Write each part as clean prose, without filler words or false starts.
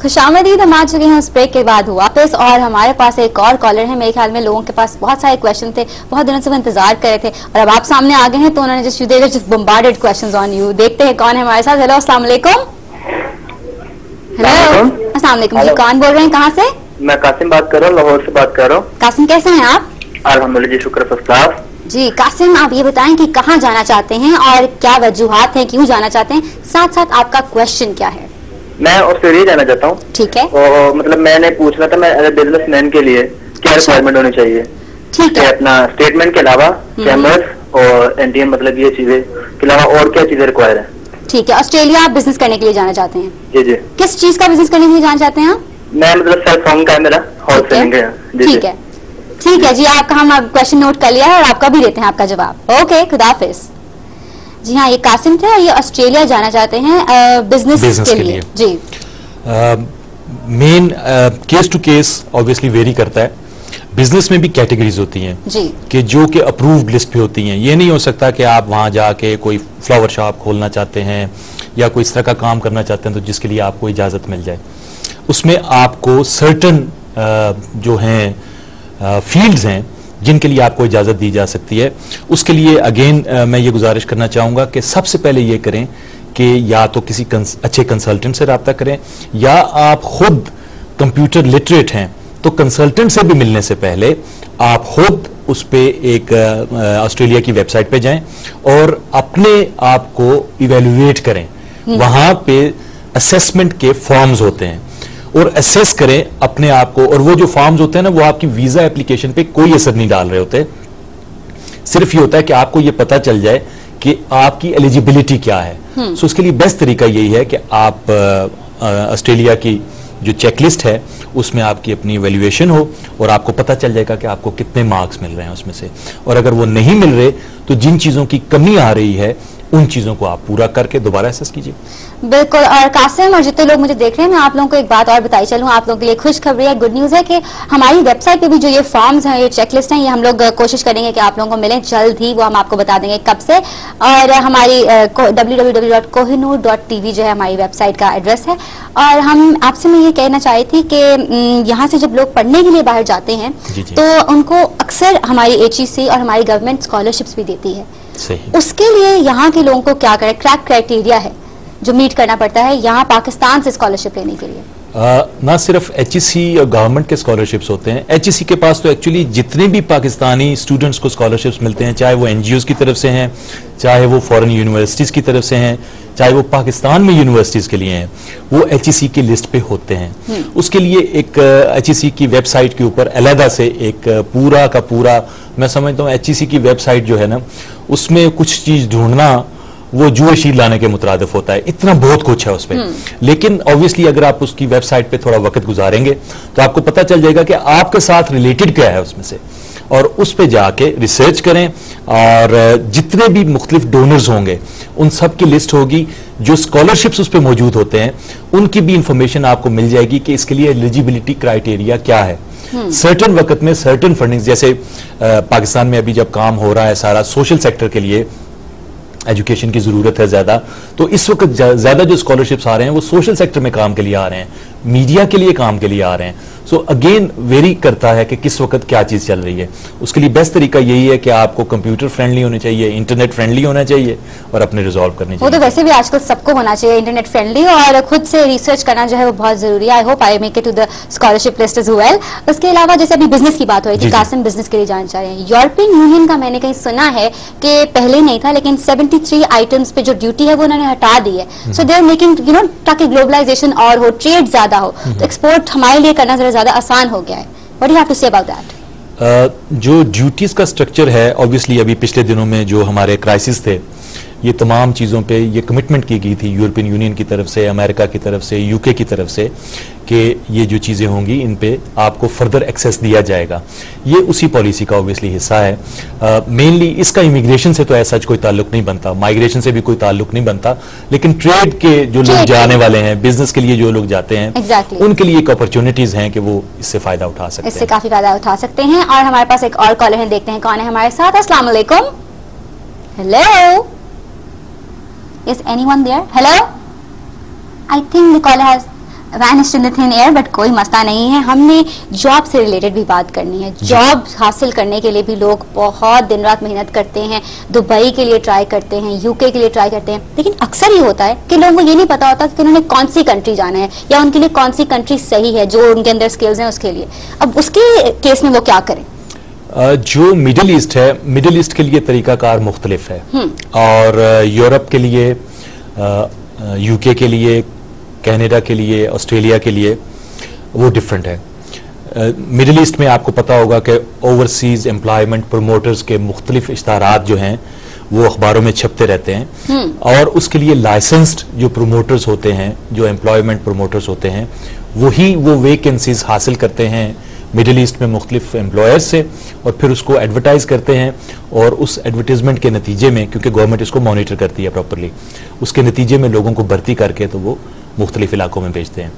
खुशामदीद, हम आ चुके हैं उस ब्रेक के बाद वापस और हमारे पास एक और कॉलर है। मेरे ख्याल में लोगों के पास बहुत सारे क्वेश्चन थे, बहुत दिनों से वो इंतजार कर रहे थे और अब आप सामने आ गए हैं तो उन्होंने just bombarded questions on you. देखते हैं कौन है हमारे साथ। हेलो, अस्सलाम वालेकुम। हेलो, अस्सलाम वालेकुम जी, कौन बोल रहे हैं, कहाँ से? मैं कासिम बात कर रहा हूँ, लाहौर से बात कर रहा हूँ। कासिम, कैसे हैं आप? अल्हम्दुलिल्लाह जी, शुक्र फर्स्ट क्लास। जी कासिम, आप ये बताएं कि कहाँ जाना चाहते हैं और क्या वजूहात हैं, क्यों जाना चाहते हैं, साथ साथ आपका क्वेश्चन क्या है? मैं ऑस्ट्रेलिया जाना चाहता हूँ। ठीक है। और मतलब मैंने पूछना था, मैं एज ए बिजनेसमैन के लिए क्या रिक्वायरमेंट होनी चाहिए? ठीक है। अपना स्टेटमेंट के अलावा चैम्बर्स और एनटीएम, मतलब ये चीजें के अलावा और क्या चीजें रिक्वायर है? ठीक है। ऑस्ट्रेलिया आप बिजनेस करने के लिए जाना चाहते हैं? जी जी। किस चीज का बिजनेस करने के लिए जाना चाहते हैं आप? मैं मतलब सेल्फ होम का है मेरा, होलसेलिंग का। ठीक है, ठीक है जी, आपका हम क्वेश्चन नोट कर लिया है और आपका भी देते हैं आपका जवाब। ओके, खुदाफिज। जी हाँ, ये कासिम थे और ये ऑस्ट्रेलिया जाना चाहते हैं बिजनेस के लिए। जी, main case to case obviously vary करता है। बिजनेस में भी कैटेगरीज होती हैं जी, कि जो कि अप्रूव्ड लिस्ट पे होती हैं। ये नहीं हो सकता कि आप वहां जाके कोई फ्लावर शॉप खोलना चाहते हैं या कोई इस तरह का काम करना चाहते हैं तो जिसके लिए आपको इजाजत मिल जाए। उसमें आपको सर्टन जो हैं फील्ड्स हैं जिनके लिए आपको इजाजत दी जा सकती है। उसके लिए अगेन मैं ये गुजारिश करना चाहूंगा कि सबसे पहले ये करें कि या तो किसी अच्छे कंसल्टेंट से रब्ता करें या आप खुद कंप्यूटर लिटरेट हैं तो कंसल्टेंट से भी मिलने से पहले आप खुद उस पे एक ऑस्ट्रेलिया की वेबसाइट पे जाएं और अपने आप को इवेल्युएट करें। वहां पे असेसमेंट के फॉर्म्स होते हैं और असेस करें अपने आप को। और वो जो फॉर्म्स होते हैं ना, वो आपकी वीजा एप्लीकेशन पे कोई असर नहीं डाल रहे होते। सिर्फ ये होता है कि आपको ये पता चल जाए कि आपकी एलिजिबिलिटी क्या है। सो उसके लिए बेस्ट तरीका यही है कि आप ऑस्ट्रेलिया की जो चेकलिस्ट है उसमें आपकी अपनी इवैल्यूएशन हो और आपको पता चल जाएगा कि आपको कितने मार्क्स मिल रहे हैं उसमें से। और अगर वो नहीं मिल रहे तो जिन चीजों की कमी आ रही है उन चीजों को आप पूरा करके दोबारा असेस कीजिए। बिल्कुल। और कासिम और जितने लोग मुझे देख रहे हैं, मैं आप लोगों को एक बात और बताई चलूं, आप लोगों के लिए खुशखबरी है, गुड न्यूज है कि हमारी वेबसाइट पे भी जो ये फॉर्म्स हैं, ये चेकलिस्ट हैं, ये हम लोग कोशिश करेंगे कि आप लोगों को मिलें जल्द ही। वो हम आपको बता देंगे कब से। और हमारी www.kohinoor.tv जो है हमारी वेबसाइट का एड्रेस है। और हम आपसे मैं ये कहना चाह रही थी कि यहाँ से जब लोग पढ़ने के लिए बाहर जाते हैं तो उनको अक्सर हमारी HEC और हमारी गवर्नमेंट स्कॉलरशिप्स भी देती है। उसके लिए यहाँ के लोगों को क्या करें, क्रैक क्राइटेरिया है जो मीट करना पड़ता है यहाँ पाकिस्तान से स्कॉलरशिप लेने के लिए? ना सिर्फ HEC और गवर्नमेंट के स्कॉलरशिप्स होते हैं। HEC के पास तो एक्चुअली जितने भी पाकिस्तानी स्टूडेंट्स को स्कॉलरशिप्स मिलते हैं, चाहे वो NGOs की तरफ से हैं, चाहे वो फॉरेन यूनिवर्सिटीज की तरफ से हैं, चाहे वो पाकिस्तान में यूनिवर्सिटीज के लिए हैं, वो HEC की लिस्ट पे होते हैं। उसके लिए एक HEC की वेबसाइट के ऊपर अलहदा से एक पूरा का पूरा, मैं समझता हूँ HEC की वेबसाइट जो है ना, उसमें कुछ चीज ढूंढना वो जुए शील लाने के मुतरादिफ होता है। इतना बहुत कुछ है उस पर। लेकिन ऑब्वियसली अगर आप उसकी वेबसाइट पे थोड़ा वक्त गुजारेंगे तो आपको पता चल जाएगा कि आपके साथ रिलेटेड क्या है उसमें से, और उस पे जाके रिसर्च करें। और जितने भी मुख्तलिफ डोनर्स होंगे उन सब की लिस्ट होगी, जो स्कॉलरशिप्स उस पर मौजूद होते हैं उनकी भी इंफॉर्मेशन आपको मिल जाएगी कि इसके लिए एलिजिबिलिटी क्राइटेरिया क्या है। सर्टन वक्त में सर्टन फंडिंग, जैसे पाकिस्तान में अभी जब काम हो रहा है सारा सोशल सेक्टर के लिए, एजुकेशन की जरूरत है ज्यादा, तो इस वक्त ज्यादा जो स्कॉलरशिप्स आ रहे हैं वो सोशल सेक्टर में काम के लिए आ रहे हैं, मीडिया के लिए काम के लिए आ रहे हैं। सो अगेन वेरी करता है कि किस वक्त क्या चीज चल रही है। उसके लिए बेस्ट तरीका यही है कि आपको कंप्यूटर फ्रेंडली होने चाहिए, इंटरनेट फ्रेंडली होना चाहिए और अपने रिजॉल्व करने चाहिए। वो तो वैसे भी आजकल सबको होना चाहिए इंटरनेट फ्रेंडली, और खुद से रिसर्च करना जो है वो बहुत जरूरी है। I hope I make it to the scholarship list as well. उसके अलावा जैसे अभी बिजनेस की बात हो रही थी, कासिम बिजनेस के लिए जाना चाह रहे हैं। यूरोपियन यूनियन का मैंने कहीं सुना है कि पहले नहीं था, लेकिन 73 आइटम्स पे जो ड्यूटी है वो उन्होंने हटा दी है। सो दे आर मेकिंग ताकि ग्लोबलाइजेशन और हो, ट्रेड ज्यादा हो, तो एक्सपोर्ट हमारे लिए करना जरा ज्यादा आसान हो गया है। What do you have to say about that? जो ड्यूटीज का स्ट्रक्चर है, ऑब्वियसली अभी पिछले दिनों में जो हमारे क्राइसिस थे, ये तमाम चीज़ों पे ये कमिटमेंट की गई थी यूरोपियन यूनियन की तरफ से, अमेरिका की तरफ से, UK की तरफ से, कि ये जो चीज़ें होंगी इन पे आपको फर्दर एक्सेस दिया जाएगा। ये उसी पॉलिसी का ऑब्वियसली हिस्सा है। मेनली इसका इमिग्रेशन से तो ऐसा कोई ताल्लुक नहीं बनता, माइग्रेशन से भी कोई ताल्लुक नहीं बनता, लेकिन ट्रेड के जो लोग जाने वाले हैं, बिजनेस के लिए जो लोग जाते हैं, उनके लिए एक अपॉर्चुनिटीज हैं कि वो इससे फायदा उठा सकते हैं, इससे काफी फायदा उठा सकते हैं। और हमारे पास एक और कॉलर है, देखते हैं कौन है हमारे साथ। अस्सलाम वालेकुम। Hello, is anyone there? Hello? I think the caller has vanished in the thin air, but कोई मसला नहीं है। हमने जॉब से रिलेटेड भी बात करनी है। जॉब हासिल करने के लिए भी लोग बहुत दिन रात मेहनत करते हैं, दुबई के लिए ट्राई करते हैं, यूके के लिए ट्राई करते हैं, लेकिन अक्सर ये होता है कि लोगों को ये नहीं पता होता कि उन्होंने कौन सी कंट्री जाना है या उनके लिए कौन सी कंट्री सही है जो उनके अंदर स्किल्स हैं उसके लिए। अब उसके केस में वो क्या करें? जो मिडिल ईस्ट है, मिडिल ईस्ट के लिए तरीकाकार मुख्तलिफ है, और यूरोप के लिए, यूके के लिए, कनाडा के लिए, ऑस्ट्रेलिया के लिए वो डिफरेंट है। मिडिल ईस्ट में आपको पता होगा कि ओवरसीज एम्प्लॉयमेंट प्रमोटर्स के मुख्तलिफ इश्तारात जो हैं वो अखबारों में छपते रहते हैं, और उसके लिए लाइसेंस्ड जो प्रमोटर्स होते हैं, जो एम्प्लॉयमेंट प्रमोटर्स होते हैं, वही वो वैकेंसीज हासिल करते हैं मिडिल ईस्ट में मुख्तलिफ एम्प्लॉयर्स से, और फिर उसको एडवर्टाइज करते हैं, और उस एडवर्टाइजमेंट के नतीजे में, क्योंकि गवर्नमेंट इसको मॉनिटर करती है प्रॉपरली, उसके नतीजे में लोगों को भर्ती करके तो वो मुख्तलिफ इलाकों में भेजते हैं।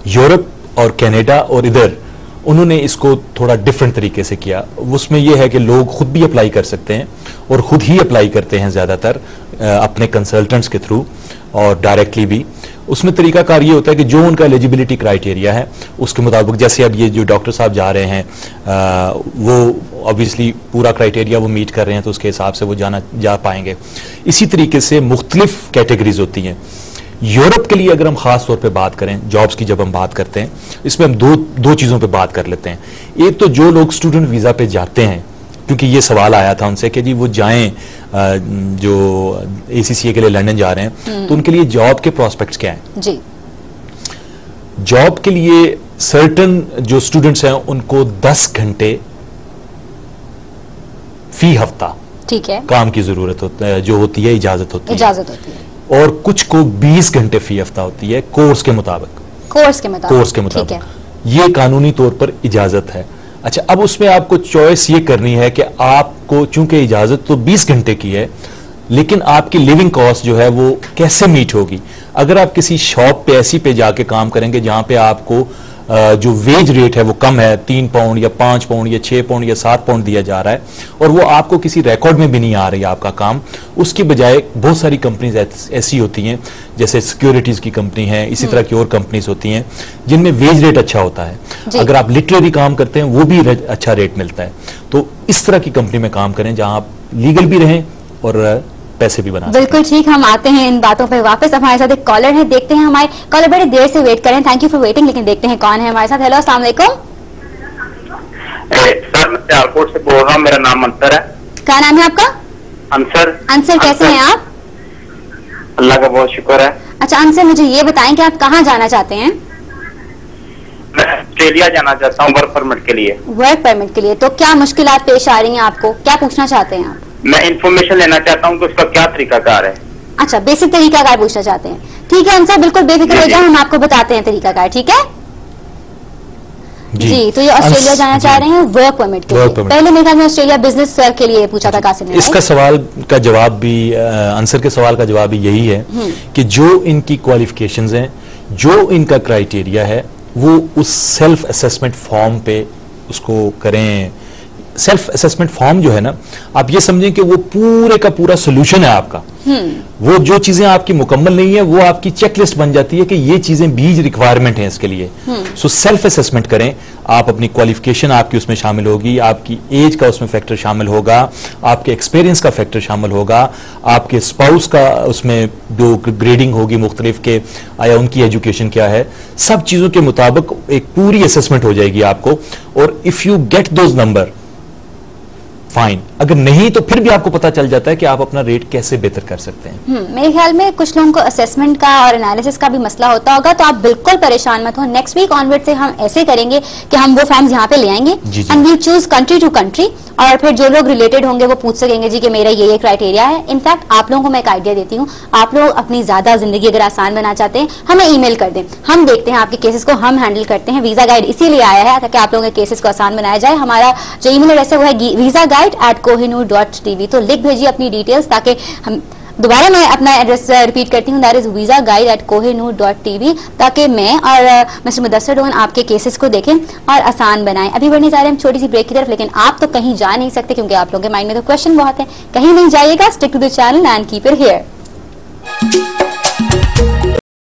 यूरोप और कनाडा और इधर उन्होंने इसको थोड़ा डिफरेंट तरीके से किया। उसमें यह है कि लोग खुद भी अप्लाई कर सकते हैं, और खुद ही अप्लाई करते हैं ज़्यादातर अपने कंसल्टेंट्स के थ्रू और डायरेक्टली भी। उसमें तरीकाकार ये होता है कि जो उनका एलिजिबिलिटी क्राइटेरिया है उसके मुताबिक, जैसे अब ये जो डॉक्टर साहब जा रहे हैं वो ऑब्वियसली पूरा क्राइटेरिया वो मीट कर रहे हैं, तो उसके हिसाब से वो जा पाएंगे। इसी तरीके से मुख्तलिफ कैटेगरीज होती हैं। यूरोप के लिए अगर हम खास तौर पे बात करें, जॉब्स की जब हम बात करते हैं, इसमें हम दो चीज़ों पे बात कर लेते हैं। एक तो जो लोग स्टूडेंट वीज़ा पे जाते हैं, क्योंकि ये सवाल आया था उनसे कि जी वो जाएं जो ACCA के लिए लंदन जा रहे हैं, तो उनके लिए जॉब के प्रोस्पेक्ट्स क्या हैं? जी, जॉब के लिए सर्टन जो स्टूडेंट्स हैं उनको 10 घंटे फी हफ्ता, ठीक है, काम की जरूरत जो होती है, इजाजत होती है, और कुछ को 20 घंटे फी हफ्ता होती है कोर्स के मुताबिक। ये कानूनी तौर पर इजाजत है। अच्छा, अब उसमें आपको चॉइस ये करनी है कि आपको, चूंकि इजाजत तो 20 घंटे की है, लेकिन आपकी लिविंग कॉस्ट जो है वो कैसे मीट होगी? अगर आप किसी शॉप पे ऐसी पे जाके काम करेंगे जहां पे आपको जो वेज रेट है वो कम है, 3 पाउंड या 5 पाउंड या 6 पाउंड या 7 पाउंड दिया जा रहा है, और वो आपको किसी रिकॉर्ड में भी नहीं आ रही है आपका काम, उसकी बजाय बहुत सारी कंपनीज ऐसी होती हैं, जैसे सिक्योरिटीज की कंपनी है, इसी तरह की और कंपनीज होती हैं जिनमें वेज रेट अच्छा होता है। अगर आप लिटरेरी काम करते हैं वो भी अच्छा रेट मिलता है। तो इस तरह की कंपनी में काम करें जहां आप लीगल भी रहें और पैसे भी बना। बिल्कुल ठीक, हम आते हैं इन बातों पे वापस। हमारे साथ एक कॉलर है, देखते हैं। हमारे कॉलर बड़ी देर से वेट करें, थैंक यू फॉर वेटिंग, लेकिन देखते हैं कौन है हमारे साथ। हेलो, अस्सलाम वालेकुम। सर, मैं सियालकोट से बोल रहा हूँ, मेरा नाम अंसर है। क्या नाम है आपका? अंसर। अंसर, कैसे हैं आप? अल्लाह का बहुत शुक्र है। अच्छा अंसर, मुझे ये बताएं कि आप कहाँ जाना चाहते हैं? मैं ऑस्ट्रेलिया जाना चाहता हूँ वर्क परमिट के लिए। वर्क परमिट के लिए, तो क्या मुश्किलात पेश आ रही हैं आपको? क्या पूछना चाहते हैं आप? मैं इंफॉर्मेशन लेना चाहता हूँ कि उसका क्या तरीकाकार है। अच्छा, बेसिक तरीकाकार पूछना चाहते हैं। ठीक है अंसर, बिल्कुल बेफिक्र हो जाए, हम आपको बताते हैं तरीकाकार, ठीक है जी। तो ये ऑस्ट्रेलिया जाना चाह रहे हैं वर्क परमिट के लिए। पहले मेरे ख्याल में ऑस्ट्रेलिया बिजनेस के लिए पूछा था कासिम ने। इसका सवाल का जवाब भी, आंसर के सवाल का जवाब भी यही है कि जो इनकी क्वालिफिकेशंस हैं, जो इनका क्राइटेरिया है, वो उस सेल्फ असेसमेंट फॉर्म पे उसको करें। सेल्फ असेसमेंट फॉर्म जो है ना, आप ये समझें कि वो पूरे का पूरा सोल्यूशन है आपका। वो जो चीजें आपकी मुकम्मल नहीं है वो आपकी चेकलिस्ट बन जाती है कि ये चीजें बीज रिक्वायरमेंट है इसके लिए। सो सेल्फ असेसमेंट करें आप, अपनी क्वालिफिकेशन आपकी उसमें शामिल होगी, आपकी एज का उसमें फैक्टर शामिल होगा, आपके एक्सपीरियंस का फैक्टर शामिल होगा, आपके स्पाउस का उसमें जो ग्रेडिंग होगी मुख्तलिफ के, आया उनकी एजुकेशन क्या है, सब चीजों के मुताबिक एक पूरी असेसमेंट हो जाएगी आपको। और if you get those number fine, अगर नहीं तो फिर भी आपको पता चल जाता है कि आप अपना रेट कैसे बेहतर कर सकते हैं। मेरे ख्याल में कुछ लोगों को असेसमेंट का और एनालिसिस का भी मसला होता होगा, तो आप बिल्कुल परेशान मत हो। नेक्स्ट वीक ऑनवर्ड से हम ऐसे करेंगे कि हम वो फॉर्म्स यहाँ पे ले आएंगे and we choose country to country, और फिर जो लोग रिलेटेड होंगे वो पूछ सकेंगे जी कि मेरा ये क्राइटेरिया है। इनफैक्ट आप लोगों को मैं एक आइडिया देती हूँ, आप लोग अपनी ज्यादा जिंदगी अगर आसान बनाना चाहते हैं, हमें ईमेल कर दें, हम देखते हैं आपके केसेस को, हम हैंडल करते हैं। वीजा गाइड इसीलिए आया है ताकि आप लोगों के केसेस को आसान बनाया जाए। हमारा जो ईमेल एड्रेस है वो है visaguide@kohinoor.tv, तो लिख भेजिए अपनी डिटेल्स, ताकि हम दोबारा मैं अपना एड्रेस रिपीट करती हूँ, दैट इज visaguide@kohinoor.tv, ताकि मैं और मिस्टर मुदस्सिर डोन आपके केसेस को देखें और आसान बनाएं। अभी बढ़ने जा रहे हैं हम छोटी सी ब्रेक की तरफ, लेकिन आप तो कहीं जा नहीं सकते क्योंकि आप लोगों के माइंड में तो क्वेश्चन बहुत है। कहीं नहीं जाइएगा, stick to the channel and keep it here.